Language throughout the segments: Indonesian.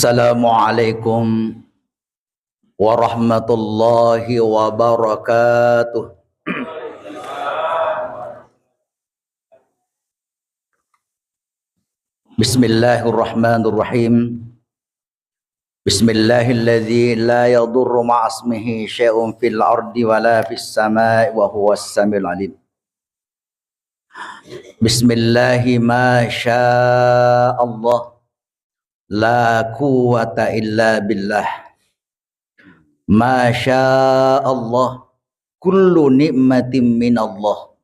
Assalamualaikum warahmatullahi wabarakatuh. Bismillahirrahmanirrahim. Bismillahilladzi la yadurru ma'asmihi syai'un fil ardi wala fis samai wa huwas samiul alim. Bismillahi ma syaa Allah. La quwwata illa billah. Masya Allah. Kullu ni'matin min Allah.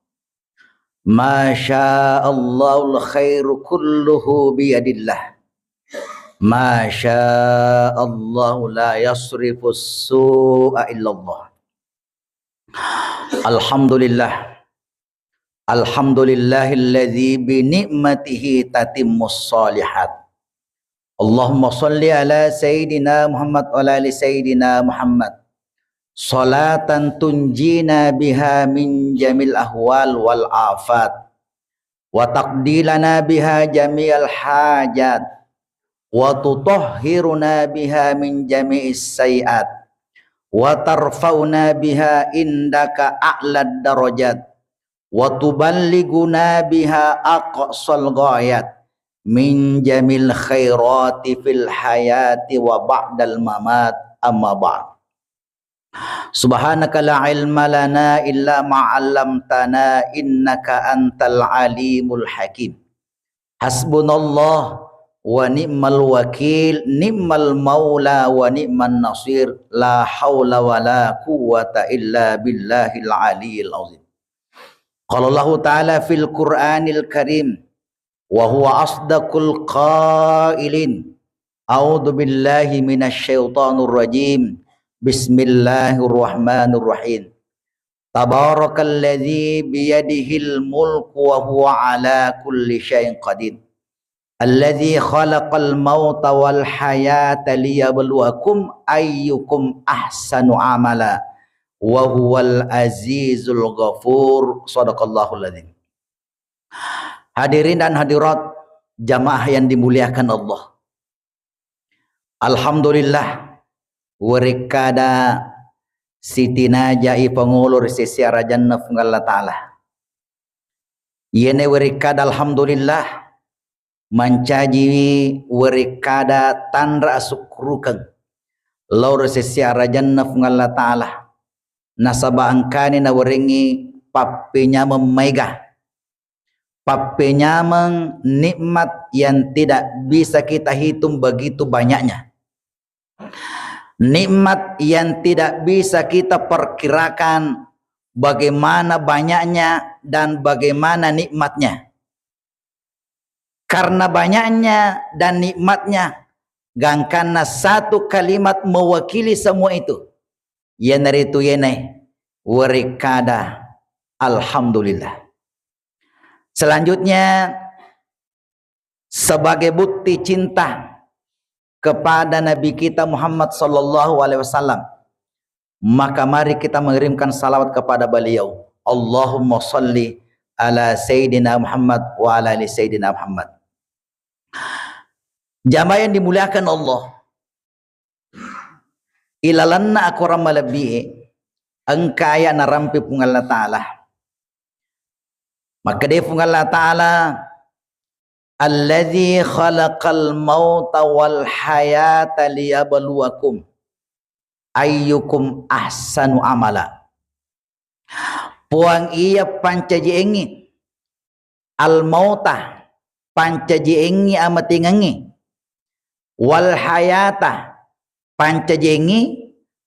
Masya Allahul khairu kulluhu biyadillah. Masya Allah la yasrifus su'a illallah. Alhamdulillah. Alhamdulillahilladzi bi ni'matihi tatimmus shalihat. Allahumma salli ala Sayyidina Muhammad wa ala ali Sayyidina Muhammad. Salatan tunjina biha min jamil ahwal wal afat. Wa taqdilana biha jami'al hajat. Wa tutahhiruna biha min jami'is sayiat. Wa tarfauna biha indaka a'lad darajat. Wa tuballiguna biha aqsal ghayat. Min jamil khairati fil hayati wa ba'dal mamat amma ba'd. Subhanaka la ilma lana illa ma 'allamtana innaka antal alimul hakim. Hasbunallah wa ni'mal wakil, ni'mal maula wa ni'man nasir, la haula wa la quwwata illa billahil aliyil azim. Qala Allah ta'ala fil Qur'anil Karim wa huwa asdaqul qailin. A'udzu billahi minasyaitonir rajim. Bismillahirrahmanirrahim. Tabarakalladzi biyadihil mulku wa huwa ala kulli syai'in qadir. Alladzi khalaqal mauta wal hayata liyabluwakum ayyukum ahsanu amala wa huwal azizul ghafur. Shadaqallahul adzim. Hadirin dan hadirat jamaah yang dimuliakan Allah. Alhamdulillah warikada sitina jai pengulur sisi rajanna Allah Ta'ala. Yene warikada alhamdulillah mancaji warikada tandra sukrukan laur sisi rajanna Allah Ta'ala. Nasaba angkani na waringi papinya memegah. Papenyamang nikmat yang tidak bisa kita hitung begitu banyaknya. Nikmat yang tidak bisa kita perkirakan bagaimana banyaknya dan bagaimana nikmatnya. Karena banyaknya dan nikmatnya, gangkana satu kalimat mewakili semua itu. Yeneritu yenai warikada alhamdulillah. Selanjutnya, sebagai bukti cinta kepada Nabi kita Muhammad sallallahu alaihi wasallam, maka mari kita mengirimkan salawat kepada beliau. Allahumma salli ala Sayyidina Muhammad wa ala ali Sayyidina Muhammad. Jamaah yang dimuliakan Allah, ilalanna aku ramalabi engkaya narampi pung Allah Ta'ala. Maka dia pun Allah Ta'ala alladzi khalaqal mauta wal hayata liyabluwakum ayyukum ahsanu amala. Puang ia pancaji engi al mauta pancaji engi amatingangi wal hayata pancaji engi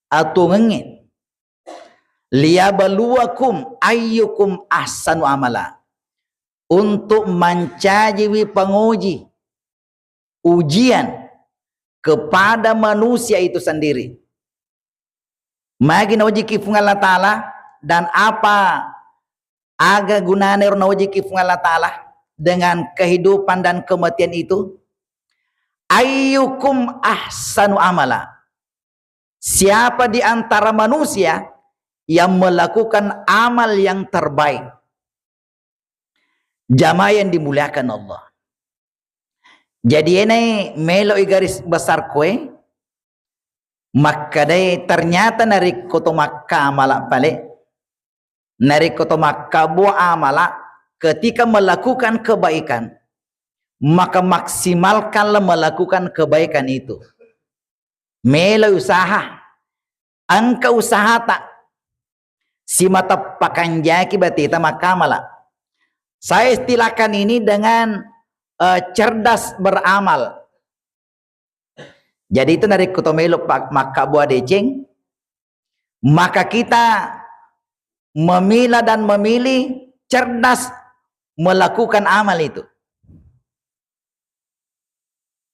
atungangi liyabluwakum ayyukum ahsanu amala. Untuk mencaji penguji ujian kepada manusia itu sendiri. Magi nauji kifung Allah Ta'ala dan apa aga gunanya nauji kifung Allah Ta'ala dengan kehidupan dan kematian itu. Ayyukum ahsanu amala. Siapa di antara manusia yang melakukan amal yang terbaik. Jamaah yang dimuliakan Allah. Jadi ini melo garis besar kue, maka dai ternyata nari koto Makkah malak balik, nari koto Makkah buat amalak ketika melakukan kebaikan, maka maksimalkanlah melakukan kebaikan itu. Melo usaha, angka usaha tak, si mata pakanjaki batita Makkah malak. Saya istilahkan ini dengan cerdas beramal. Jadi itu dari kutomelo maka buah deceng, maka kita memilah dan memilih cerdas melakukan amal itu.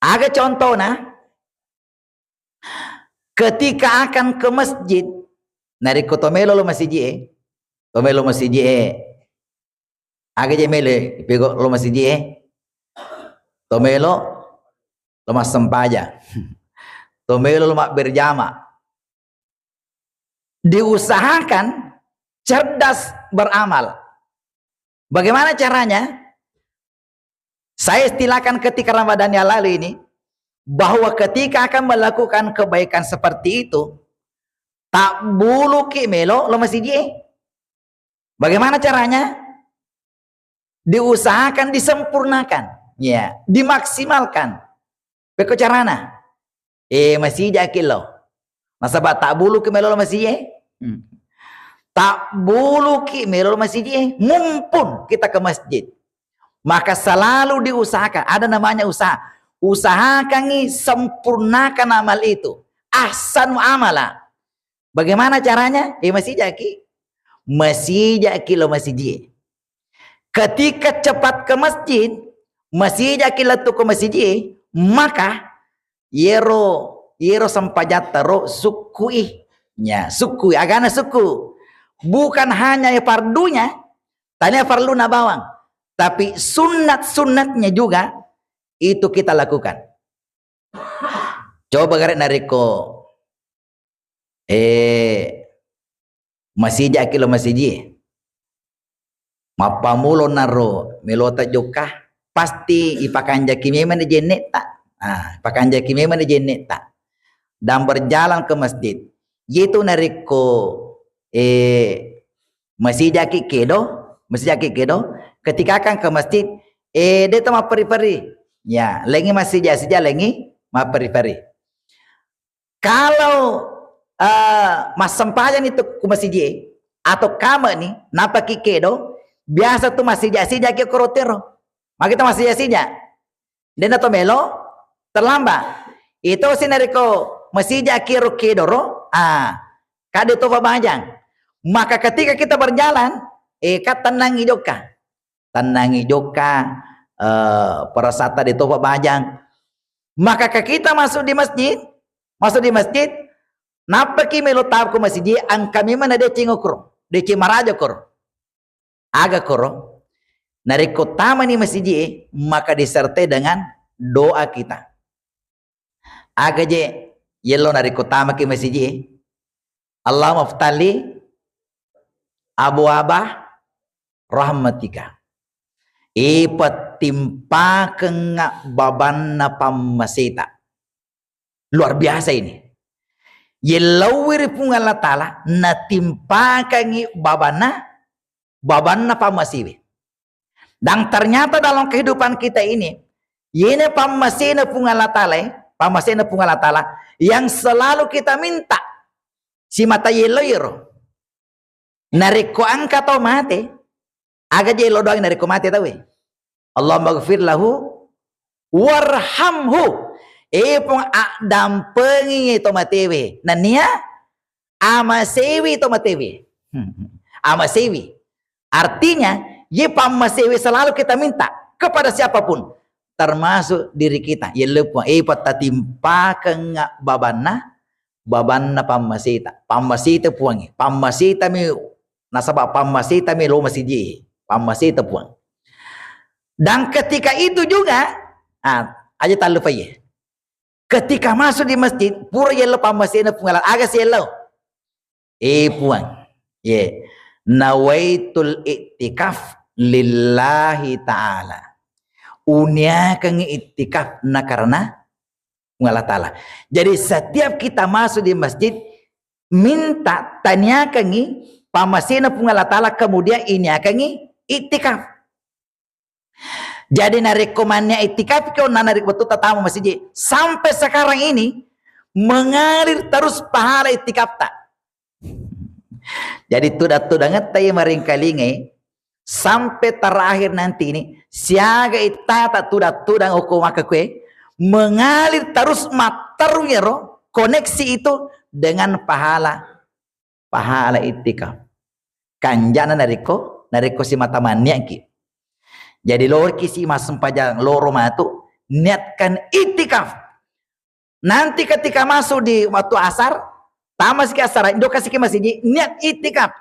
Ada contoh nah, ketika akan ke masjid, dari kutomelo lo masjid, tomelo masjid, aga jemele pego lo masjid. Tomelo lemas sempaja, tomelo lemak berjama. Diusahakan cerdas beramal. Bagaimana caranya? Saya istilahkan ketika Ramadan yang lalu ini, bahwa ketika akan melakukan kebaikan seperti itu, tak bulu ki melo lo masjid. Bagaimana caranya? Diusahakan, disempurnakan. Ya, dimaksimalkan. Beko carana. Masih jakil lo. Nasabah tak bulu ke melo masih tak bulu ke melo masih mumpun kita ke masjid. Maka selalu diusahakan. Ada namanya usaha. Usahakan sempurnakan amal itu. Ahsan amala. Bagaimana caranya? Masih jaki. Masih jaki lo masjid. Ketika cepat ke masjid, masih jakilah tu ke masjid, maka yero sampajata ro sukui nya sukui agana suku, bukan hanya fardunya, tanya fardu na bawang, tapi sunatnya juga itu kita lakukan. Coba garek nariko masih jakilo masjid mapamulo naro melota jokah pasti ipakan jaki memang jenet tak, ipakan jaki memang jenet tak, dan berjalan ke masjid, yaitu nariko masih jaki kedo, ketika akan ke masjid, dia tu peri-peri, ya, lengi masih saja lengi ma peri-peri. Kalau mas sempajan itu ke masjid atau kamar ni, napa kedo, biasa tu masih jaki korotero. Maka kita masih jasinya. Dan atau melo terlambat. Itu sinariko masih jaki rokedoro. Kade to pabajang. Maka ketika kita berjalan, kat tenangi joka. Tenangi joka perasata di to pabajang. Maka kita masuk di masjid, napa ki melo tab ko masjid ang kami mana de cingokro, de cimaraja kor. Aga koro. Nariko tama ni masjid, maka disertai dengan doa kita. Aga je yellow nariko tama ki masjid. Allah maftali abu abah rahmatika. Patimpa kenga baban na pamasita. Luar biasa ini. Yellow wiripung Allah Ta'ala natimpa kengi baban na pamasiwi. Dan ternyata dalam kehidupan kita ini pamasina pungalatala yang selalu kita minta si mata yeloiro nariko angka tau mate aga jelo doang nariko mate tahu Allah maghfir lahu warhamhu pung dampengi to matewe nania amasewi to matewe amasewi artinya pamasewi selalu kita minta kepada siapapun termasuk diri kita. Ya lupa patatimpa kenga babanna pamasita puangi. Pamasita mi nasaba pamasita mi lo masjid. Pamasita puang. Dan ketika itu juga aja tak lupa ya. Ketika masuk di masjid pura yelo pamasita pungalan agak yelo. Puang. Ya. Nawaitul iktikaf lillahi ta'ala unia kang itikaf na karena Allah Ta'ala. Jadi setiap kita masuk di masjid, minta tanya kangi pamasina pun Allah Ta'ala, kemudian ini akangi itikaf. Jadi narekomannya itikaf kau narik betul tatamu masjid sampai sekarang ini mengalir terus pahala itikaf tak. Jadi tudah ngetai maring kalinge sampai terakhir nanti ini siaga itata tudah hukum maka kue mengalir terus matarunya roh koneksi itu dengan pahala itikaf. Kanjana nariko si matamannya ki. Jadi lor kisi mas sempajang loro matu niatkan itikaf. Nanti ketika masuk di waktu asar, tamas ke asar, indo kasih ke masjid niat itikaf.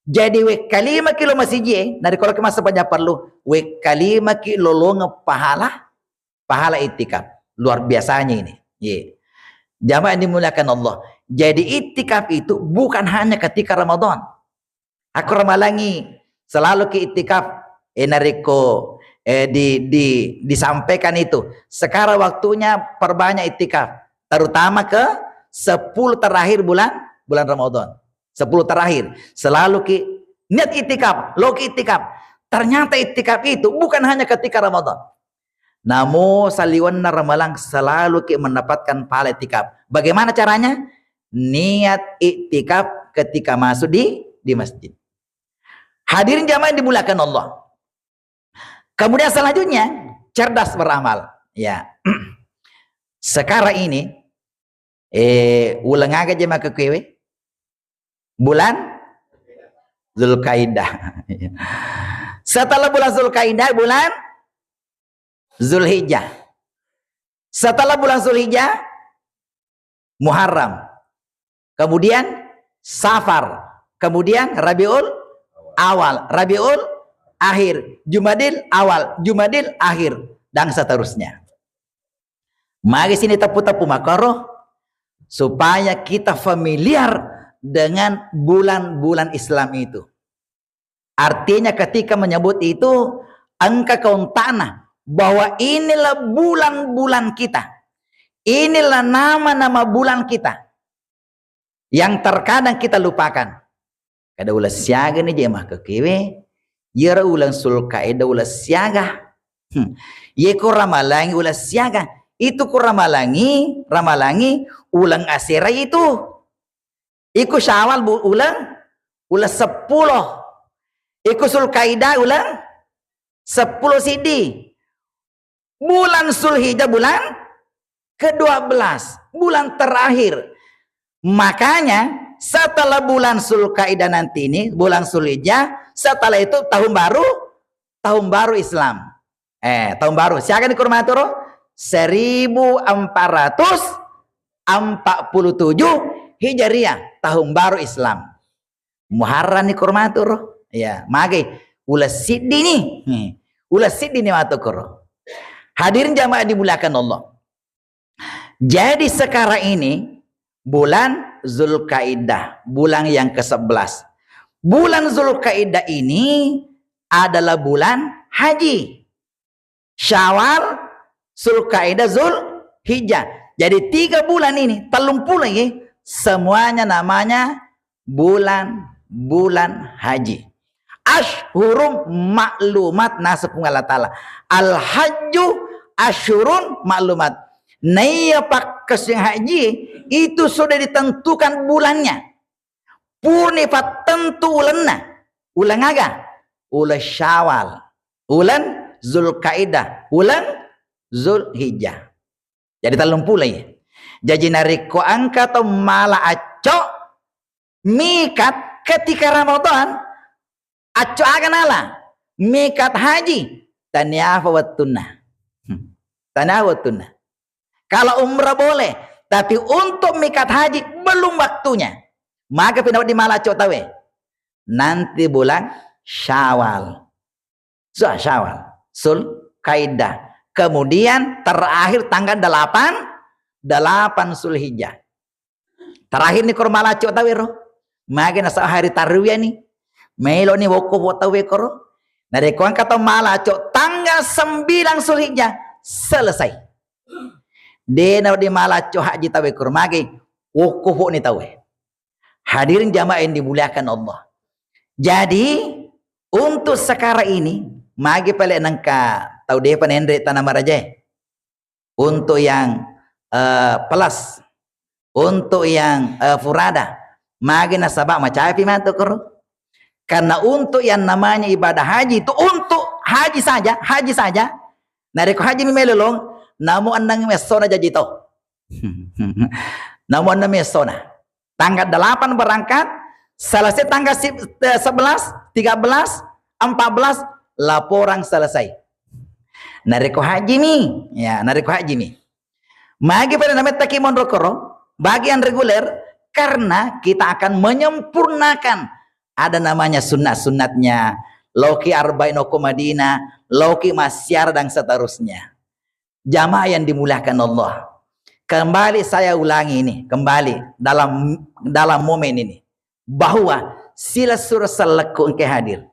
Jadi we kalima kilo masjid, dari kalau ke masa banyak perlu we kalima kilo longe pahala itikaf. Luar biasanya ini. Yeah. Jamaah dimuliakan Allah. Jadi itikaf itu bukan hanya ketika Ramadan. Aku ramalangi selalu ke itikaf nariko disampaikan itu. Sekarang waktunya perbanyak itikaf, terutama ke 10 terakhir bulan Ramadan. 10 terakhir selalu ke niat itikaf, lo ke itikaf. Ternyata itikaf itu bukan hanya ketika Ramadan. Namun saliwan ramalang selalu ke mendapatkan pahala itikaf. Bagaimana caranya? Niat itikaf ketika masuk di masjid. Hadirin jamaah yang dimuliakan Allah. Kemudian selanjutnya cerdas beramal. Ya. Sekarang ini ulang aja jemaah ke kewe. Bulan Zulkaidah. Setelah bulan Zulkaidah bulan Zulhijjah. Setelah bulan Zulhijjah Muharram. Kemudian Safar. Kemudian Rabiul Awal, Rabiul Akhir, Jumadil Awal, Jumadil Akhir, dan seterusnya. Mari sini tepu-tepu makaro supaya kita familiar dengan bulan-bulan Islam itu. Artinya ketika menyebut itu angka kaum tanah bahwa inilah bulan-bulan kita. Inilah nama-nama bulan kita yang terkadang kita lupakan. Kada ulah siaga ni jemah ke kewe, yara ulang Zulkaidah ulah siaga. Ye ko ramalangi ulah siaga. Itu ko ramalangi ulang asera itu. Iku Syawal ulang 10. Iku Zulkaidah ulang 10 sidi. Bulan Zulhijjah bulan ke-12, bulan terakhir. Makanya setelah bulan Zulkaidah nanti ini, bulan Zulhijjah, setelah itu tahun baru Islam. Tahun baru. Siapa yang dikurmaturo? 1447 Hijriah, tahun baru Islam. Muharram dikurmaturo. Ya, mage ulah siddi nih. Ulah siddi nih matukuro. Hadirin jamaah dimuliakan Allah. Jadi sekarang ini bulan Zulkaidah, bulan yang ke-11. Bulan Zulkaidah ini adalah bulan haji. Syawal, Zulkaidah, Zulhijjah. Jadi 3 bulan ini, 30 ya, semuanya namanya bulan haji. Ashhurum maklumat nasabung Allah Ta'ala. Al-hajju ashurun maklumat. Naya pak kesing haji itu sudah ditentukan bulannya. Purnipat tentu ulanna. Ulang aga. Ulang Syawal. Ulang Zulkaidah. Ulang Zulhijjah. Jadi talung pula ya. Jadi nariko angka atau malah acok mikat ketika Ramadan. Acok aga nala. Mikat haji. Taniafa wattunna. Taniafa wattunna. Kalau umrah boleh, tapi untuk mikat haji belum waktunya. Maka pindah di Malaco tawe. Nanti bulan Syawal. Syawal, Zulkaidah. Kemudian terakhir tanggal 8 Zulhijjah. Terakhir ni kor Malaco tawe ro. Maka nasa hari tarwiyah ni. Melo ni woko tawe koro. Nare kuang kata Malaco tanggal supaya 9 Zulhijjah selesai. Dena di malaco haji tawe kurmagi wukuf ni tawe. Hadirin jamaah yang dimuliakan Allah. Jadi untuk sekarang ini magi pale nangka tahu dia penendre tanah maraja. Untuk yang plus, untuk yang furada, magi nasabak macapi mantuk. Karena untuk yang namanya ibadah haji itu untuk haji saja. Nareko haji mimelolong, namu andang mesona jadi to. Namu andang mesona. Tanggal 8 berangkat, selesai tanggal 11, 13, 14 laporan selesai. Nareko haji mi, ya nareko haji mi. Magi pada namanya takimon rokoro, bagian reguler, karena kita akan menyempurnakan ada namanya sunat-sunatnya, loki arba'in Madinah, loki masyar dan seterusnya. Jamaah yang dimuliakan Allah. Kembali saya ulangi ini, kembali dalam momen ini, bahwa sila surah seleku engke hadir,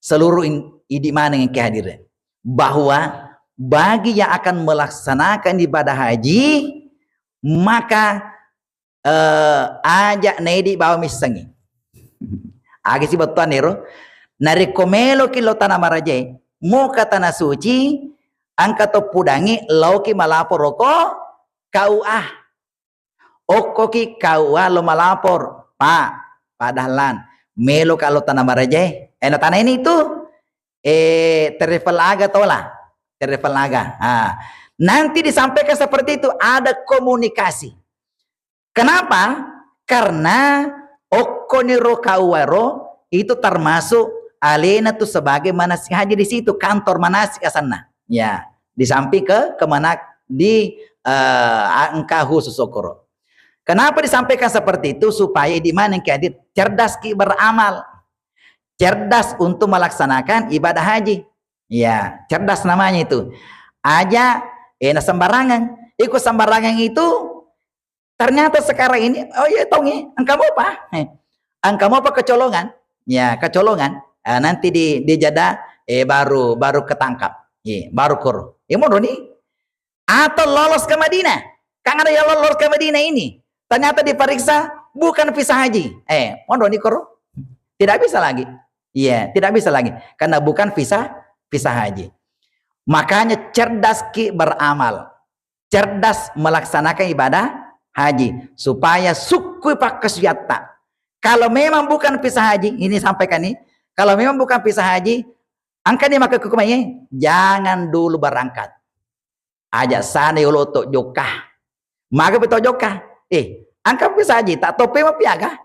seluruh idimana yang engke hadir, bahwa bagi yang akan melaksanakan ibadah haji, maka ajak nedi bawa misangi. Agi si batuan nero, nari komelo kilo tanah maraje, muka tanah suci, angka to pudangi, lauki malapor roko, KUA. Okoki KUA lo malapor, padahalan, melo kalau tanah maraje, tanah ini itu, terrefelaga tola, terrefelaga. Nanti disampaikan seperti itu, ada komunikasi. Kenapa? Karena Okoniro Kawaro itu termasuk alena tuh sebagai manasik haji di situ, kantor manasik asana. Ya, di samping ke mana di angka khusus Okoro. Kenapa disampaikan seperti itu? Supaya di mana yang hadir cerdas ki beramal, cerdas untuk melaksanakan ibadah haji. Ya, cerdas namanya itu. Aja sembarangan, ikut sembarangan itu. Ternyata sekarang ini, oh iya tongi, angka mau apa? Angka mau apa kecolongan? Ya, kecolongan. Nanti di jada, baru ketangkap. Baru koro. Mau nih? Atau lolos ke Madinah. Kang ada yang lolos ke Madinah ini. Ternyata diperiksa, bukan visa haji. Mau nih koro? Tidak bisa lagi. Iya, tidak bisa lagi. Karena bukan visa haji. Makanya cerdas ki beramal. Cerdas melaksanakan ibadah haji supaya suku pak kesyata. Kalau memang bukan visa haji, ini sampaikan nih. Kalau memang bukan visa haji, angka dia maka hukumannya jangan dulu berangkat. Ajak sana yolo tok jokah. Maka betul jokah. Angka visa haji tak tope mah piaga.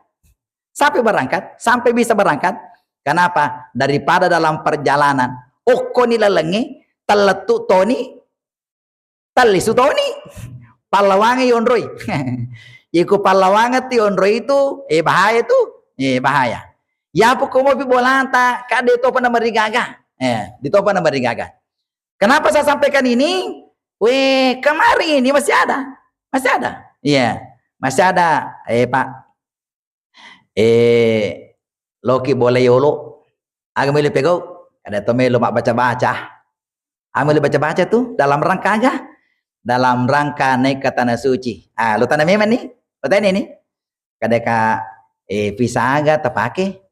Sampai berangkat, sampai bisa berangkat. Kenapa? Daripada dalam perjalanan, koni lelengi, teletuk toni, telisu toni. Palawangi onroi. Iku palawangi ti onroi itu bahaya tuh. Bahaya. Ya pokok mau bolanta kade topa nama rigaga. Di topa nama rigaga. Kenapa saya sampaikan ini? Kemarin ini masih ada. Masih ada. Iya, masih ada. Pak. Loki boleh yolo. Agak milih pegau. Ada tomelo mak baca-baca. Ambil baca-baca tuh dalam rangka aja. Dalam rangka naik ke tanah suci. Lu tanah memang nih, lu tanya ini. Kadeka visa agak terpakai,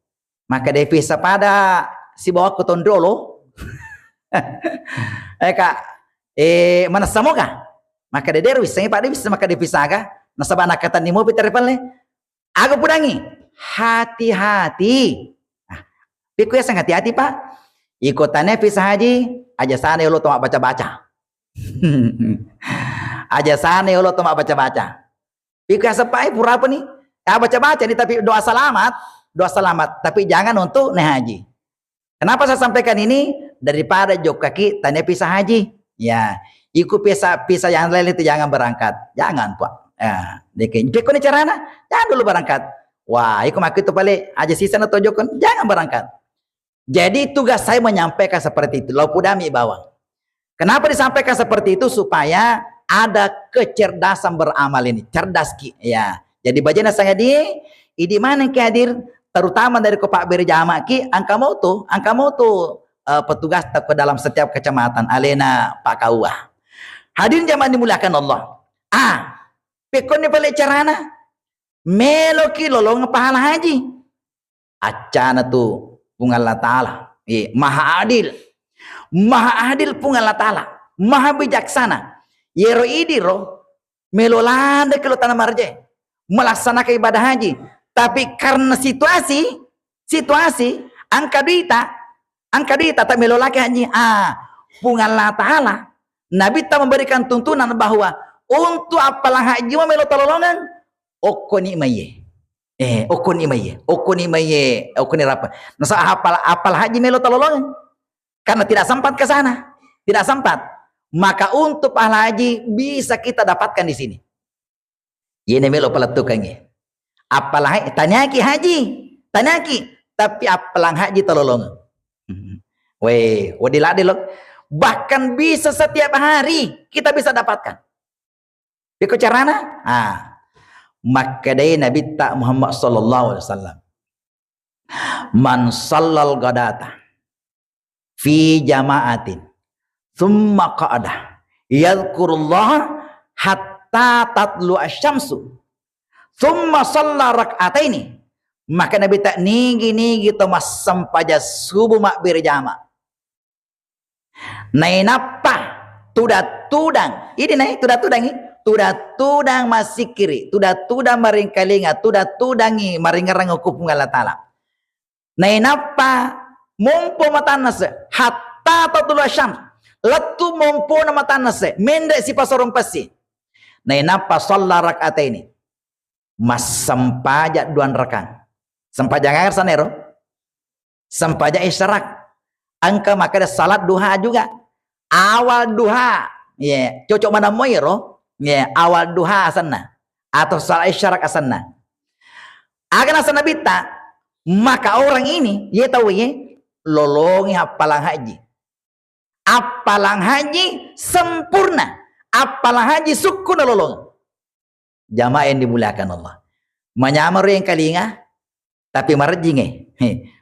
maka dia visa pada si bawa ke tondolo. Mana semoga, maka dia derwis, saya pada bisa maka dia visa agak. Nasabah anak kata nih mau Peter Pan le, agak pudangi, hati-hati. Piku ya sangat hati-hati pak. Ikutannya visa haji, aja sana lu tuh baca-baca. Aja sana ya Allah tuh baca-baca. Pikir sepai pura apa nih? Baca-baca nih tapi doa selamat, tapi jangan untuk naik haji. Kenapa saya sampaikan ini? Daripada jok kaki tanya pisah haji. Ya, ikut pisah yang lain itu jangan berangkat. Jangan, Pak. Dikon carana, jangan dulu berangkat. Wah, ikut makin itu balik aja sisa atau jokon, jangan berangkat. Jadi tugas saya menyampaikan seperti itu. Lau pudami bawang. Kenapa disampaikan seperti itu? Supaya ada kecerdasan beramal ini. Cerdas ki. Ya. Jadi bajana saya di mana yang hadir terutama dari Pak Berjama ki angka mau tuh petugas ke dalam setiap kecamatan alena Pak Kauah. Hadirin jamaah dimuliakan Allah. Pekon ni balik carana meloki lolong pahala haji. Acana tu pung Allah Ta'ala. Maha adil. Maha adil pung Allah Ta'ala. Maha bijaksana. Yero idiro melolanda kalau tanah marje melaksanakan ibadah haji. Tapi karena situasi angka duita tak melolaki haji. Pung Allah Ta'ala. Nabi tak memberikan tuntunan bahwa untuk apalah haji melo tolongan okoni maye. Okoni rapa. Nasa apal haji melo tolongan. Karena tidak sempat ke sana. Tidak sempat. Maka untuk pahala haji bisa kita dapatkan di sini. Ini melo peletukannya. Apalah tanyaki haji. Tanyaki. Tapi apalang haji tolongan. Wadiladilok. Bahkan bisa setiap hari kita bisa dapatkan. Ikut carana? Maka dari Nabi tak Muhammad sallallahu alaihi wasallam. Man sallal ghadata fi jama'atin thumma qa'ada yadhkurullah hatta tatlu asy-syamsu thumma shalla rak'ataini. Maka Nabi tak nigi tomas sampaja subuh mak berjama. Nainapa tudang ini naik tudang tudang masih kiri tudang maring kalinga tudangi maring ngarang hukum Allah Ta'ala. Nainapa mumpo matanas hatta tatul syam letu mumpo na matanas mendek si pasorong pasi. Nainapa shalla rak'ataini mas sampaja duan rakang sampaja ngar sanero sampaja isyarak. Angka maka ada salat duha juga. Awal duha. Cocok mana moiro. Awal duha asana. Atau salat isyarak asana. Akan asana bita. Maka orang ini. Tahu lolongi apalang haji. Apalang haji sempurna. Apalang haji sukun lolong. Jamaah yang dimuliakan Allah. Menyamar yang kalinga. Tapi marjing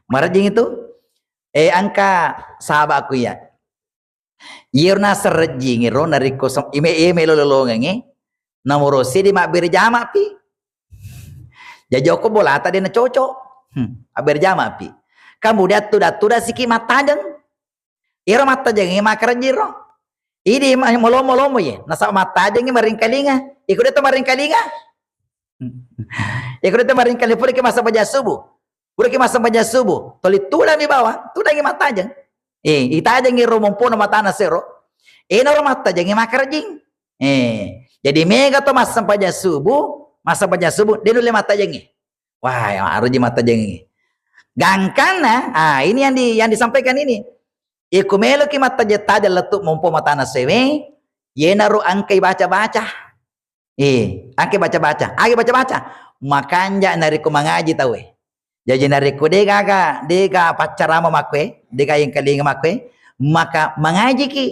marjing itu. Angka sahabatku ya. Yirna serjing ro nariko ime lolongange namorosi di mak berjama pi. Jajoko bola tadi na cocok. Berjama pi. Kemudian tuda siki matajeng. Iro matajeng makarjiro. Ini molomo ya. Nasa matajeng maring kalinga. Ikut itu maring kalinga. Ikut itu maring kalinga puri ke masa baja subuh. Udah masa baca subuh, toli tulang di bawah, tulang yang mata aja. Ita aja ngiro mumpuno mata nasero. Noro mata aja makarjing. Jadi mega to masa baca subuh, dia dulu mata aja ngi. Wah, yang harus mata aja ngi. Gangkana, ini yang disampaikan ini. Iku melo ki mata aja tada letuk mumpu mata nasewe. Naru angkai baca-baca. Angkai baca-baca, makanya nari ku mengaji tahu. Jadi nariku dega pacar ama makwe, dega yang kalinga makwe, maka mengaji ki.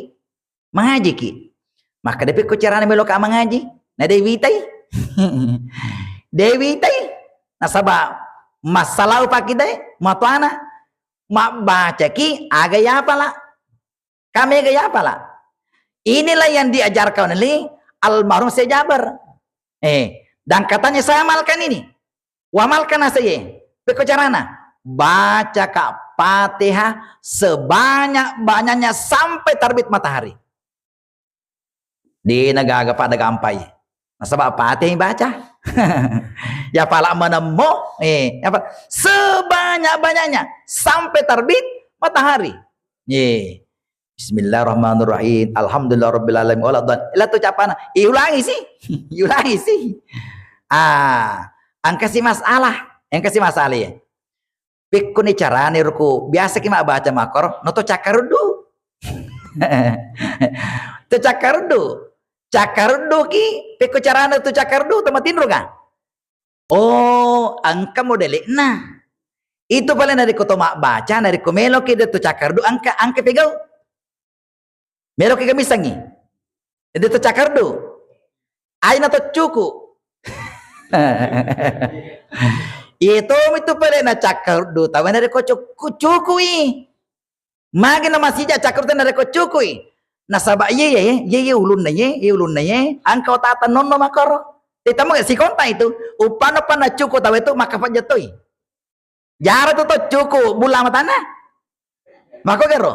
Maka depi ku carane melo ka mengaji. Na Dewi tai. Nasaba masalah upakide matuana mak baca ki aga ya pala. Kami aga ya pala. Inilah yang diajarkan oleh almarhum Syekh Jabar. Dan katanya saya amalkan ini. Wamalkan saya. Pekocarana baca Kak Fatihah sebanyak-banyaknya sampai terbit matahari. Di negara pada gampai. Nasabah Fatihah baca. Ya pala menemo sebanyak-banyaknya sampai terbit matahari. Bismillahirrahmanirrahim. Alhamdulillahirabbil alamin. Lah tu capana. Ulangi sih. Angka si masalah. Yang kasih masalah ya. Pikun ni cara ni ruku biasa kita baca makor, noto cakarudu. Tu cakarudu ki pikun cara tu cakarudu tematin ruga. Angka model nah. Itu paling dari kuto mak baca dari kumelo ki tu cakarudu angka pegau. Melo ki kami sangi. Itu tu cakarudu. Aina to cuku. Itu pala na cakar do tawan dari ko cukui. Magi na masija cakurta na reko cukui. Nasaba ye ulun na ye, angkau tata nono makoro. Tetamu si konta itu, upana pana cuku tahu itu maka pajatoi. Jara tu cuku bulan matana. Mako kero.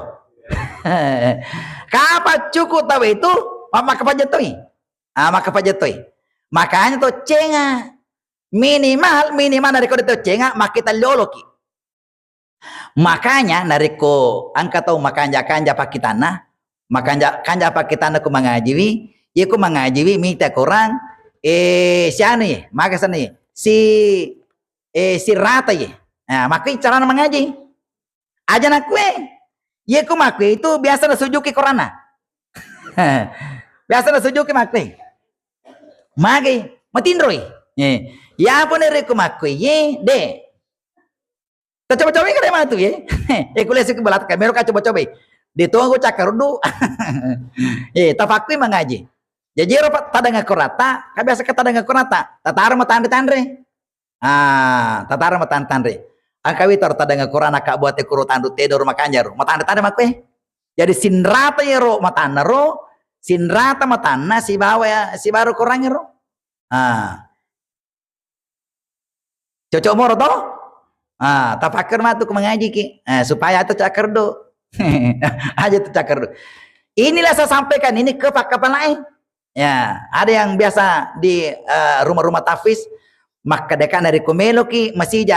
Kapan cuku tahu itu maka pajatoi. Maka pajatoi. Makanya tuh cenga minimal dari kode tuh cenga makita loloki. Makanya nariko angka tahu makanja kanja pakitana, makanja kanja pakitana ku mengajiwi, ya ku mengajiwi minta kurang siapa nih, maka sana si rata ya. Nah, makanya cara mengaji. Aja nak kue, ya ku makwe itu biasa na sujuki korana. Biasa na sujuki makwe. Magi matindroy. Ya pun reku makwe ye de. Coba-coba kan mana tuh ya? Kuliah sih kebelat kamera kan coba-coba. Ditunggu cakar dulu. Tafakui mengaji. Jadi ropat tadang akurata, kan biasa kata dengan akurata. Tatar mah tandre. Tatar mah tandre. Angkawi tor tadang akurana kak buat ekuru tandu tedor makanya ro. Mata tandre makwe. Jadi sinrata ya ro matana ro. Sinrata matana si bawa ya si baru kurangnya ro. Cocok moro toh? Tafakir mah tuh mengaji ki. Supaya tuh cakar do. Aja tuh cakar do. Inilah saya sampaikan ini ke kapan lain. Ya, ada yang biasa di rumah-rumah tafis maka dekat dari kumelo ki masih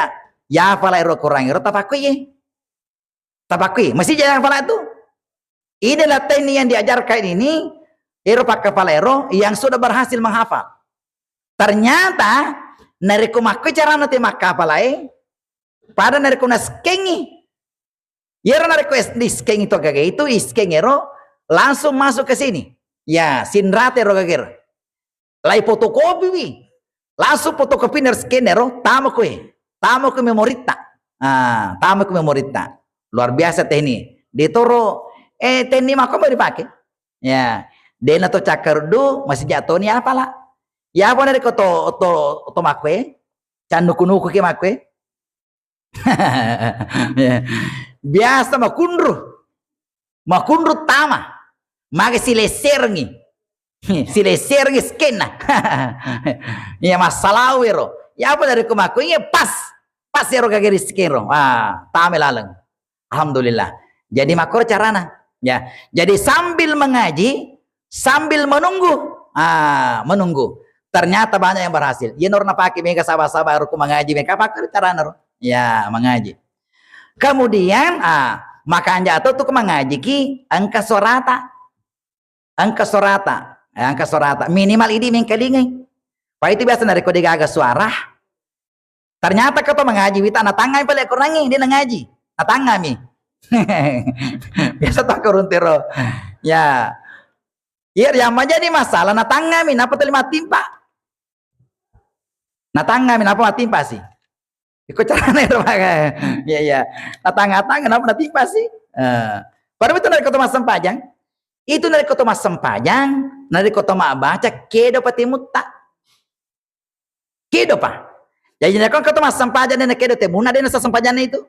ya fala ero kurang ero tafakui masih yang fala itu. Inilah teknik yang diajarkan ini ero pakai fala ero yang sudah berhasil menghafal. Ternyata dari kumakui cara nanti maka falai pada dari kunas kengi. Ya dari kunas diskengi itu kagak itu iskengi ero langsung masuk ke sini. Ya, sinrate rogagir. Lai fotokopi wi. Langsung fotokopi ner scanner tamu ke memorita. Tamu ke memorita. Luar biasa teknik. Ditoro teknik mako mau dipakai. Ya, dena to cakardu masih jatuh ni apalah. Ya apa dari to makwe. Candukunuku ke makwe. Biasa makundru tama. Maka silesergi skena. Ya masalah wero. Ya apa dari kumaku ini pas ero kagak skero. Tame laleng. Alhamdulillah. Jadi makor carana. Ya. Jadi sambil mengaji, sambil menunggu. Menunggu. Ternyata banyak yang berhasil. Ya norna pakai mereka sabar-sabar aku mengaji mereka pakai carana. Ya, mengaji. Kemudian maka anja atau tuh mengaji ki angka sorata minimal ini mengkelingai. Pak itu biasa dari kode gagas suara. Ternyata kau mengaji wita na tangan pale kurangi dia ngaji. Na tangan mi. Biasa tak kuruntiro. Ya. Iya yang menjadi masalah na tangan mi napa terima timpa. Na tangan mi napa timpa sih. Ikut caranya itu ya. Na tangan napa timpa sih. Baru itu dari kota Mas Sempajang. Itu dari kota Mas Sempajang, dari kota Mak baca kedo pati mutta. Kedo pa. Jadi nak kota Mas Sempajang dan kedo temuna dan nasa Sempajang itu.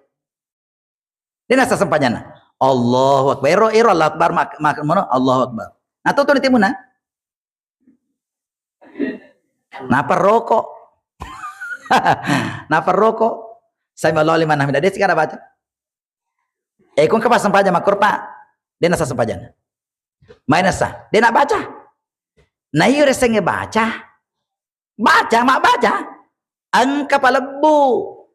Dan nasa Sempajang. Allahu Akbar. Ero Allah Akbar mana Allahu Akbar. Nah tuh di temuna. Napa rokok? Napa rokok? Saya malu lima nama dia sekarang baca. Kung ke Mas Sempajang makor pak. Dan nasa Sempajang. Mainan sah, dia nak baca. Nah iya resenge baca, mak baca. Angka palebu,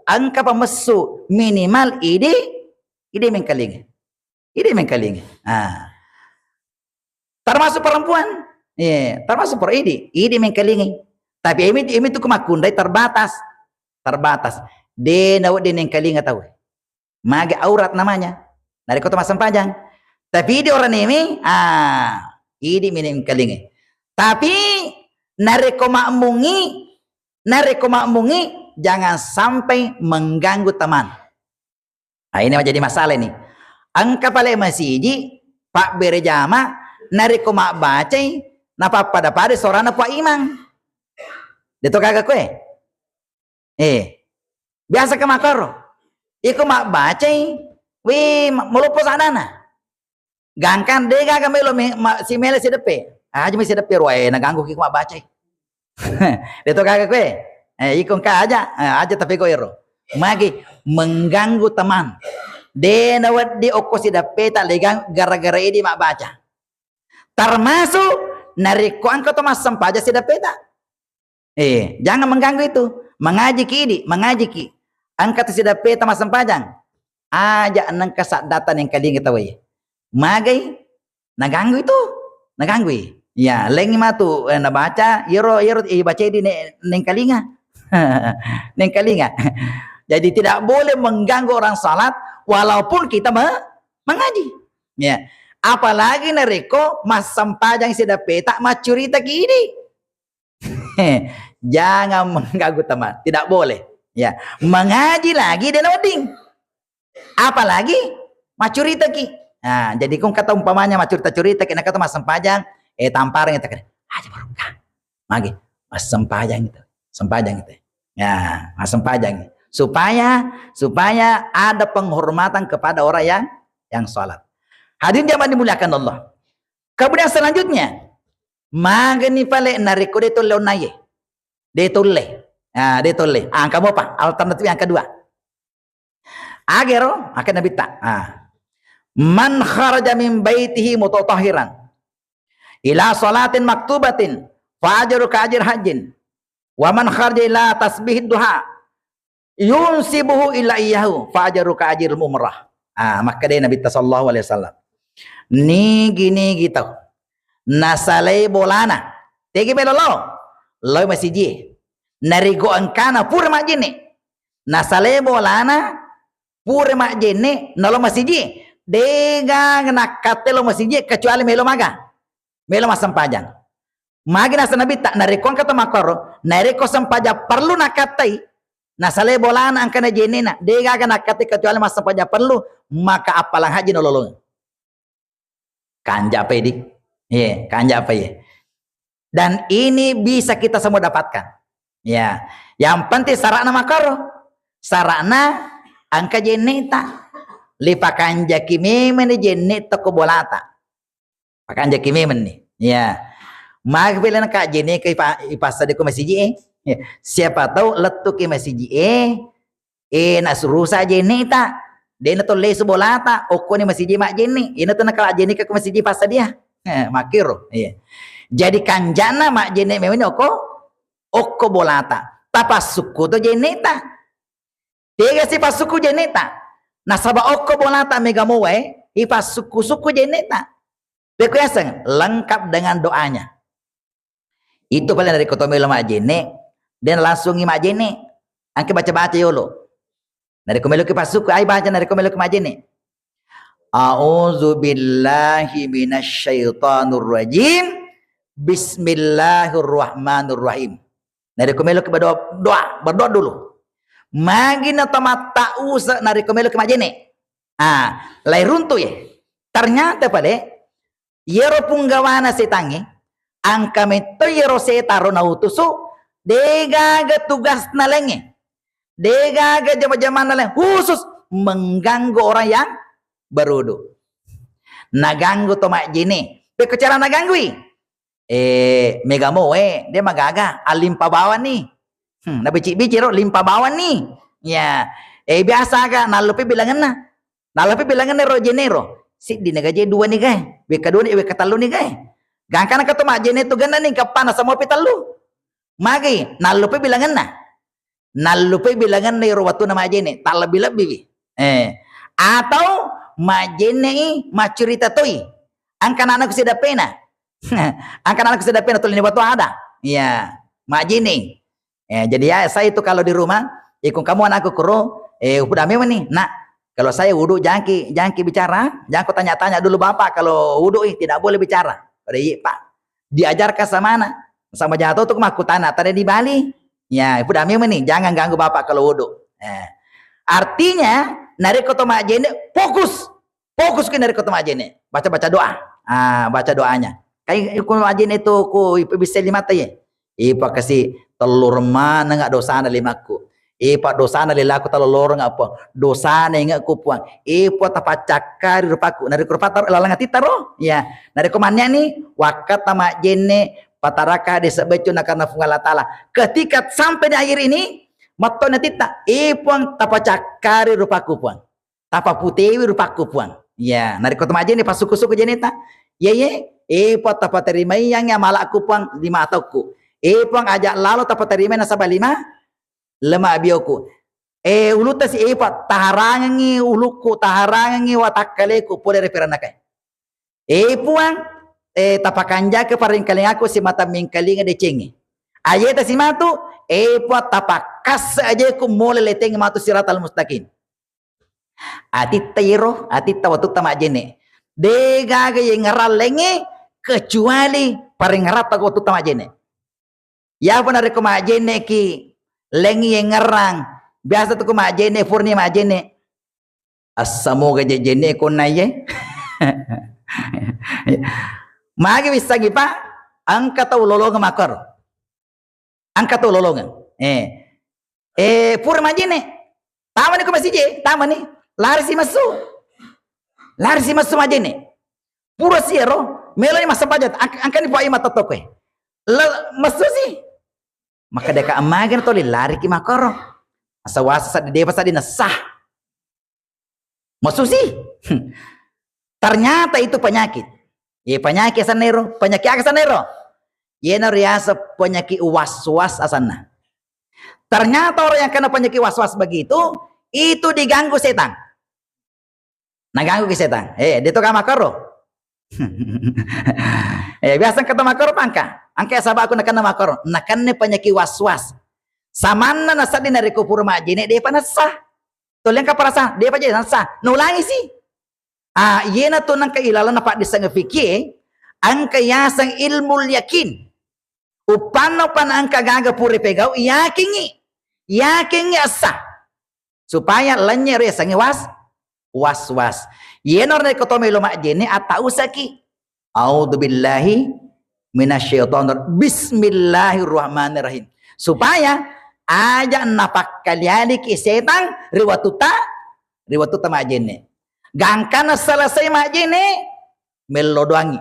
angka pamesu minimal ide mengkalingi. Termasuk perempuan, termasuk per ide mengkalingi. Tapi ini tuh kemakundai terbatas. Dia mengkalingi tahu. Maga aurat namanya dari kota Mas Sempajang. Tapi di orang ini, ini minim kelingi. Tapi nareko makmungi, jangan sampai mengganggu teman. Ini menjadi masalah nih. Angka paling masih Pak berjama, nareko mak baca, napa pada sorana Pak Imang. Itu kagak kue. Biasa ke makaro. Iku mak baca, wi melupo sadana. Gangkan dega ka melo si mele si depe. Aja mi si depe roe na ganggu ki mak baca. Deto kagak kue. Ikon ka aja tapi ko ero. Magi mengganggu teman. De nawat di oko si depe tak legang gara-gara ini mak baca. Termasuk nariko angko Mas sempaja si depe tak. Jangan mengganggu itu. Mengaji ki angkat si depe tak Mas sempajang. Aja nang kasak data yang kali kita we. Magai naganggu itu, naganggu. Ya, lengi matu na baca, yero baca di neng kalinga. Neng kalinga. Jadi tidak boleh mengganggu orang salat walaupun kita mengaji. Ya. Apalagi nareko Mas sempajang sudah peta macurita gini. Jangan mengganggu teman, tidak boleh. Ya, mengaji lagi dan oding. Apalagi macurita ki. Nah, jadi kung kata umpamanya macurita-curita kena kata Mas sempajang tamparan kita aja barokah. Magi Mas sempajang itu. Ya, Mas sempajang supaya ada penghormatan kepada orang yang sholat. Hadirin jamaah dimuliakan Allah. Kemudian selanjutnya magani pale nariko de tolle onaye. De tolle. Nah, de tolle. Kamu apa? Alternatif yang kedua. Agero akan Nabi tak. Man kharaja min baitihi mutatahhiran ila salatin maktubatin fa ajru ka ajri hajjin wa man kharaja ila tasbih duha yunsibuhu ila iyyahu fa ajru ka ajril umrah. Maka dia Nabi sallallahu alaihi wasallam ni gini gitu nasalai bolana tegi belolo lo masiji narigo angkana pur majene nasalai bolana pur majene nalo masiji dega nakate lo masiji kecuali melo mas sempajang. Magi nasa Nabi tak narikon kata makoro nariko sempaja perlu nakatai nasale bolan angkana jenena dega nakate kecuali mas sempaja perlu maka apalang haji nololong. Kanja pedi. Kanja pe. Dan ini bisa kita semua dapatkan. Ya, yang penting sarana makoro. Sarana angka jeneta. Lipakan jaki memen jenet toko bolata. Pakan jaki memen nih. Ya. Mag bilang kak jenet ke ipasa di masjid siapa tahu letuk ke masjid nak suruh saja jeneta. Dia nak toleh bolata. Oko ni masjid mak jenet. Ini tuh nak kak jenet ke masjid pasa dia. Makiro. Iya. Jadi kanjana mak jenet memen oko bolata. Tapas suku tuh jeneta. Dia si pasuku jeneta. Nasaba oko bolata megamowe ipas suku jeneta. Bekuaseng lengkap dengan doanya. Itu paling dari kotomelo mak jene dan langsung mak jene. Angke baca yolo. Dari komelo ke pasuku ai baca dari komelo ke mak jene. A'udzubillahi minasyaitonir rajim. Bismillahirrahmanirrahim. Dari komelo ke berdoa dulu. Magina tomata usa nari komelo ke majene. Lai runtu ya. Ternyata pada yero punggawana setangi angka meto yero setaro na utusu dega tugas nalenge. Dega jama-jama naleng khusus mengganggu orang yang berudu. Naganggu to majene. Pe cara naganggu megamo dia magaga alim pabawan nih. Nabi cik limpa bawan nih. Ya. Biasa ka nalupi bilangan ro jenero. Si di negaje dua nih guys. Beka dua nih beka talu nih guys. Gangkana ka to mak jene tu gana nih kapana sama pitalu. Magi nalupi bilangan nih ro watu na mak jene. Tak lebih. Atau mak jene macurita toi. Angkan anak sudah pena. Angkan anak sudah pena tulis watu ada. Ya, mak jene. Jadi ya saya itu kalau di rumah ikut kamu anakku kuro udah memang nih nak kalau saya wudhu jangan bicara, jangan tanya-tanya dulu bapak kalau wudhu tidak boleh bicara. Pak diajarkan sama jatuh tuh aku tanah tadi di Bali ya udah memang nih jangan ganggu bapak kalau wudhu. Artinya nari koto majene fokus ke nari koto majene baca doa baca doanya kayak ikut majene itu ku bisa lima ya ipa kasih telur mana nggak dosa ada limaku Pak dosa na lilaku talo lorong apa dosa na ingat ku puang po tapacakar rupaku nari kurpatar lalang ati taro ya nari komannya nih wakat tama jene pataraka desa becu na karena fungala taala ketika sampai di akhir ini mato na tita puang tapacakar rupaku puang tapa putewi rupaku puang ya nari ko tama jene pas suku-suku jene ta po tapa terima yang malaku puang lima atauku puang ajak lalu tapa terima nasabah lima lema bioku uluta si epa taharangi uluku taharangi watakaleku pole referanakai puang tapakanja ke paring kaling aku si mata mingkalinga de cengi ayeta si matu po tapakas aja ku mole leteng matu siratal mustaqim atita yero atita watu tama jene de gaga yang ngaralenge kecuali paring rata watu tama jene ya benar ko ma jene ki lengi yang ngerang biasa tuh kuma jene furni ma jene asamu gaje jene ko naye magi bisa gipa angka tau lolongan makar angka tau lolongan pur ma jene tama ni ko masih je tama ni lari si masu ma jene pura siero melo ni masa pajat angka ni po ay matatoke masu si maka deka amagan to lari ki makoro asawasa di depa di nasah masusi ternyata itu penyakit penyakit sanero penyakit akasanero yena riasa penyakit was-was asana ternyata orang yang kena penyakit was-was begitu itu diganggu setan naganggu ke setan dia to ka makoro biasa kata makoro pangka angka sabak aku nakana makor nakane penyakit was-was samana nasa di nari kupur majine dia panasa tolong ka parasa dia pa nasa nulangi sih yena to nang kailala na pa di sang fikir angka yasang ilmul yakin upano pan angka gaga puri pegaw yakingi asa supaya lenyer ya sangi was-was yena nari kotome lo majine atau usaki a'udzubillahi minasyaitonir bismillahirrahmanirrahim supaya aja napak kalian ki setan riwatuta majene gangkana selesai majene melodoangi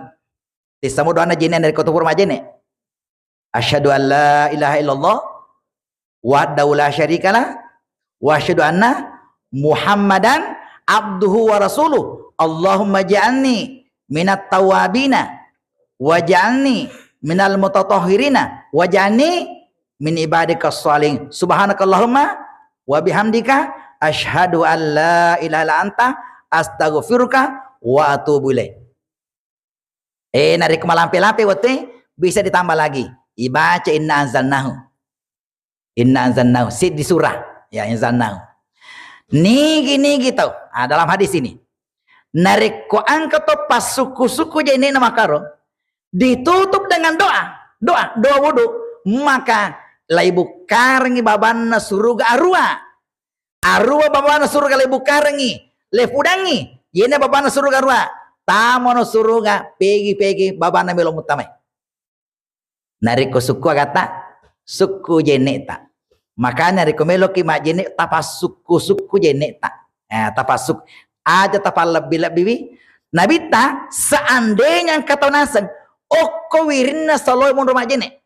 tisamu doana jene dari kotopur majene asyhadu an la ilaha illallah wahdahu la syarikalah wa asyhadu anna muhammadan abduhu wa rasuluh allahumma ja'alni minat tawabina waj'alni minal mutatahhirina waj'alni min ibadikas sholihin subhanakallahumma wa bihamdika asyhadu an la ilaha illa anta astaghfiruka wa atubu ilaik nari kemalampe-lampe wote bisa ditambah lagi ibaca inna anzalnahu di surah ya anzalnahu nigi tau dalam hadis ini narik ko angkat to pas suku-suku jene nama karo ditutup dengan doa wudu maka laibu karengi babana suruga arua babana suruga laibu karengi lefudangi yene babana suruga arua tamono suruga pegi babana melo mutamai nariko suku kata suku jeneta makanya nariko melo ki majene tapas suku jeneta tapasuk aja tapal lebih nabita seandainya kata naseng oko wirina saloy mon rumah jene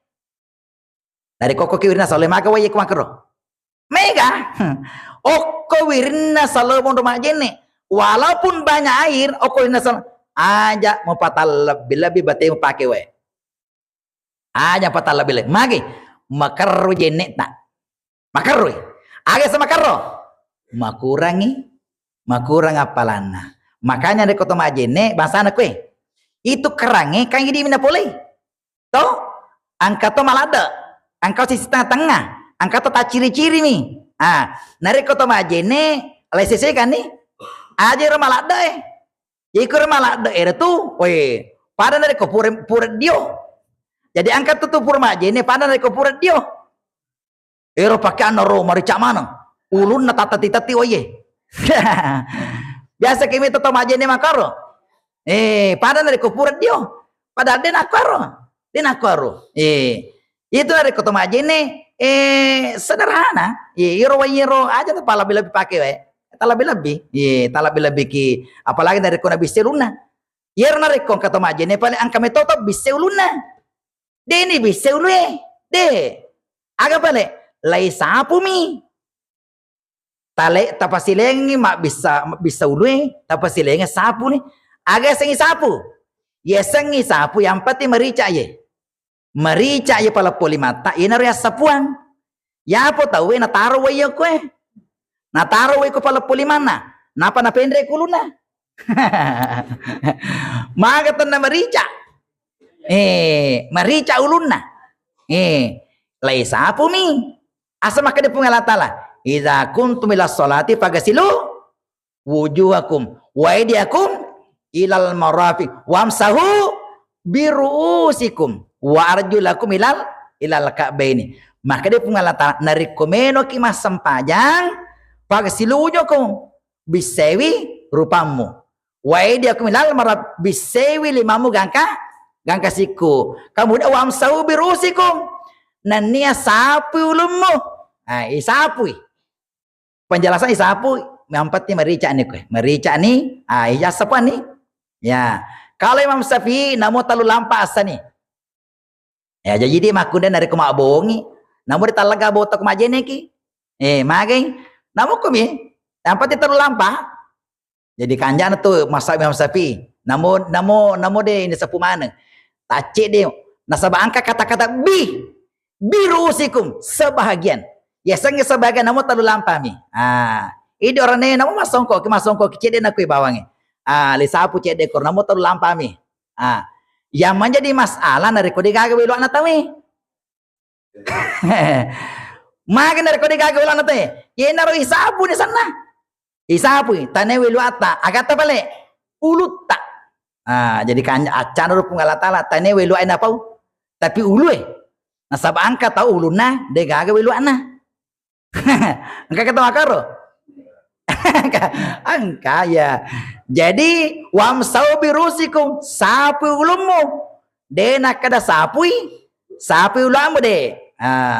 dari koko wirina saloy maka waye kumakro mega oko wirina saloy mon rumah jene walaupun banyak air oko wirina saloy aja mau patal lebih bate mau pakai wae aja patal lebih magi makaru jene tak makaru aga sama karo makurang apalana makanya dari kota majene bahasa anak kue itu kerange kan gini mina boleh toh angka to malada angka sisi tengah angka to tak ciri-ciri nih nari kota majene lesese kan nih aja malada ikur malada itu weh pada dari kopur dio jadi angka tuh pur majene pada dari kopur dio pakai anoro marica mana ulun na tati oye biasa kimi to majene makaro pada dari kupurat dio pada den akaro itu dari kota majene sederhana. Iro aja tuh lebih pakai we. Tak lebih. Tak lebih ki. Apalagi dari kona bisa luna. Iro narik kong kata maje ne paling angka metoto bisa luna. De ini bisa ulue. De. Aga pale lai sapu mi. Tale tapasilengi mak bisa ulue, tapasilengi sapu nih. Aga sengi sapu. Ya sengi sapu yang penting merica ye. Merica ye pala poli mata, ina ria sapuan. Ya apa tahu na taro we yo kue. Na taro we ko pala poli mana? Napa na pendre kuluna? Maga tan na merica. Merica uluna. Lai sapu mi. Asa maka de pungal tala. Idza kuntum ila sholati fagasilu wujuhakum wa aydiyakum ilal marafiq wamsahu biruusikum wa arjulakum ilal ka'baini. Maka dia pengalatan narikomeno ki masam pajang fagasilu wujuhakum bisewi rupamu wa aydiyakum ilal marafiq bisewi limamu gangka siku. Kemudian wamsahu biruusikum nania sapu ulummu. Isapu. Penjelasan isapu ngampatnya merica nih kue. Merica nih, iya sapuan nih. Ya, kalau Imam Syafi'i namu terlalu lampas nih. Ya, jadi makunden dari kemak bongi. Namu ditalaga botok majene ki. Mageng, namu kumi. Nampatnya terlalu lampas. Jadi kanjana tuh masa Imam Syafi'i. Namu deh ini sapu mana? Tacik deh. Nasabah angka kata-kata birusikum sebahagian. Ya sengi sebagian namu terlalu lampami. Ini orang ini namu masongko kecede nak kui bawangi. Lisapu cede kor namu terlalu lampami. Yang menjadi masalah dari kode gagal wiluan natawi. Makin dari kode gagal wiluan natawi. Ye naruh isapu di sana. Isapu tane wiluata agata balik ulut tak. Jadi kan acan ru punggalatala tane wiluan apa? Tapi ulu nasab angka tahu uluna de gagal wiluana. Angka kata makaro. Angka ya. Jadi wamsau birusikum sapu ulumu. De nak kada sapui sapu ulamu de.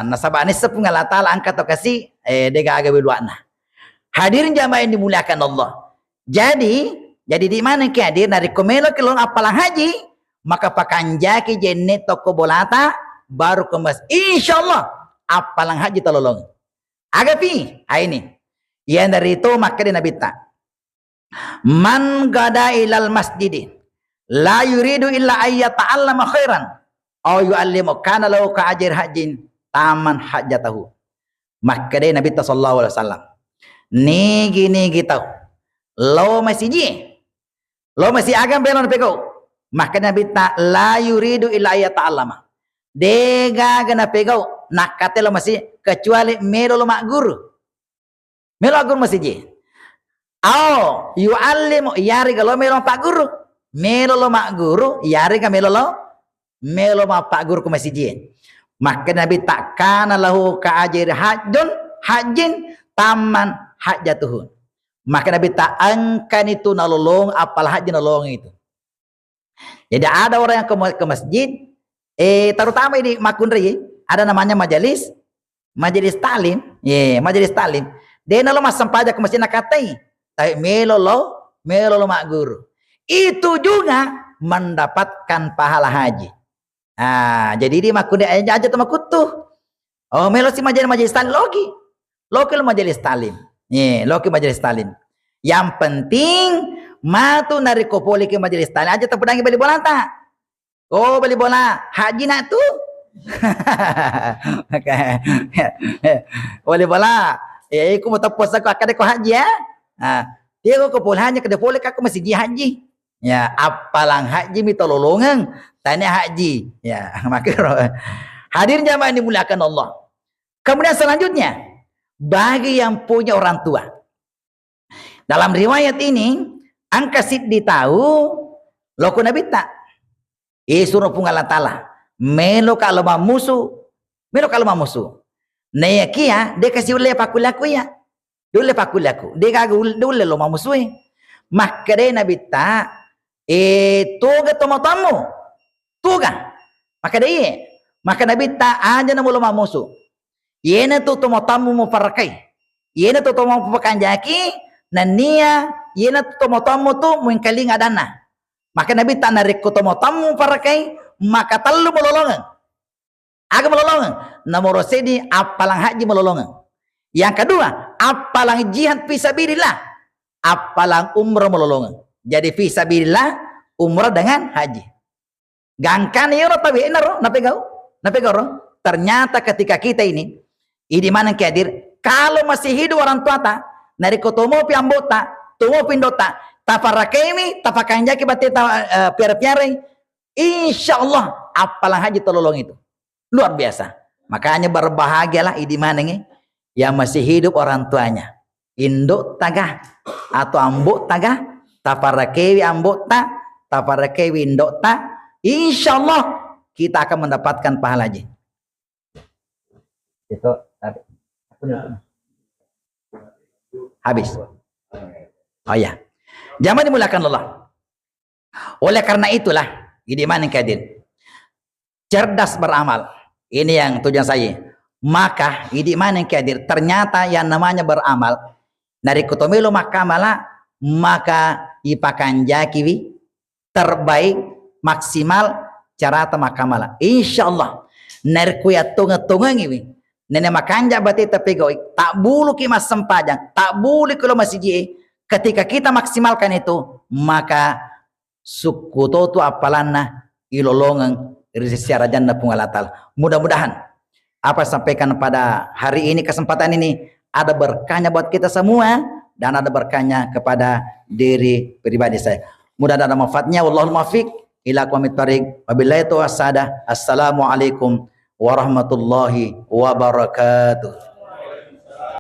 Nasabane sepungalatala angka to kasih de gagal wiluana. Hadirin jamaah yang dimuliakan Allah. Jadi di mana ki hadir dari komelo kelon apalang haji maka pakanjaki jenne toko bolata baru kemas insyaallah apalang haji tolong. Agapi ini yang dari itu maka di Nabi tak man gada ilal masjid la yuridu illa ayyata'allama khairan aw yu'allimu kana lahu ka ajr hajin taman hajatahu. Maka di Nabi sallallahu alaihi wasallam ni gitu lo masih agam belon pego maka Nabi tak la yuridu illa ayyata'allama dega gana pego nakate lo masih kecuali melo lo mak guru masih je yu'allimu yari kalau melo pak guru melo lo mak guru yari ka melo mak pak guru ku masih je maka Nabi takkan lahu ka ajir hajin taman hajatuhun maka Nabi tak angkan itu nalolong apal haji nalolong itu. Jadi ada orang yang ke masjid terutama di Makundri ada namanya majelis talim, majelis talim. Dia nalo mas sampaja ke masjid nakatai, tapi melo lo mak guru. Itu juga mendapatkan pahala haji. Jadi di Makundri aja tuh makutuh. Melo si majelis talim loki majelis talim. Loki majelis talim. Yang penting matu nari kopoli ke majelis talim aja terpedangi beli bola tak? Beli bola haji nak tu. Boleh bola. Aku mau tepus aku akan aku haji ya. Dia aku hanya ke boleh aku masih haji. Ya, apalang haji mi tololongan tanya haji. Ya, maka hadirin jamaah yang dimuliakan Allah. Kemudian selanjutnya bagi yang punya orang tua. Dalam riwayat ini angka siddi tahu loku Nabi tak. Suruh punggala tala. Melo kalau mamusu. Neyakia dia kasih ule pakulaku ya. Dule pakulaku. Dia kagul dule lo mamusui. Maka dia Nabi tak. Tuga tomotamu. Tuga. Maka Nabi tak aja namu lo mamusu. Yena tu tamu mufarakai. Yena tu tamu pakanjaki nania yena tu tamu tu mengkaling adana. Maka Nabi tak narik ku tamu mufarakai maka telu melolongan. Agak melolongan. Nomor sedi apalang haji melolongan. Yang kedua, apalang jihad fisabilillah. Apalang umrah melolongan. Jadi fisabilillah umrah dengan haji. Gangkan ya tapi enar napegau. Ternyata ketika kita ini mana kehadir kalau masih hidup orang tua ta nari kotomo pi ambota, tomo pindota, tafarakemi, tafakanjaki bate piara-piara. Insyaallah apalang haji tolong itu. Luar biasa. Makanya berbahagialah mana yang masih hidup orang tuanya. Induk tagah atau ambuk tagah, tafarakewi ambuk ta, tafarakewi induk ta. Insyaallah kita akan mendapatkan pahala haji. Itu habis. Oh ya. Jangan dimulakan Allah. Oleh karena itulah mana kadir. Cerdas beramal. Ini yang tujuan saya. Maka mana kadir. Ternyata yang namanya beramal dari kutomilo makamala maka ipakan jakiwi terbaik maksimal cara makamala. Insyaallah nerkuya tunga-tunga ngiwi. Nenek makanja bati tapegoi tak bulu ki mas sempajang, tak bulu kalau masih ji. Ketika kita maksimalkan itu, maka suku tu apalana ilolongan secara jannah pungalatal. Mudah-mudahan apa sampaikan pada hari ini kesempatan ini ada berkahnya buat kita semua dan ada berkahnya kepada diri pribadi saya. Mudah-mudahan ada manfaatnya. Wallahul muwaffiq ila aqwamit thoriq. Wabillahi taufiq. Assalamualaikum warahmatullahi wabarakatuh.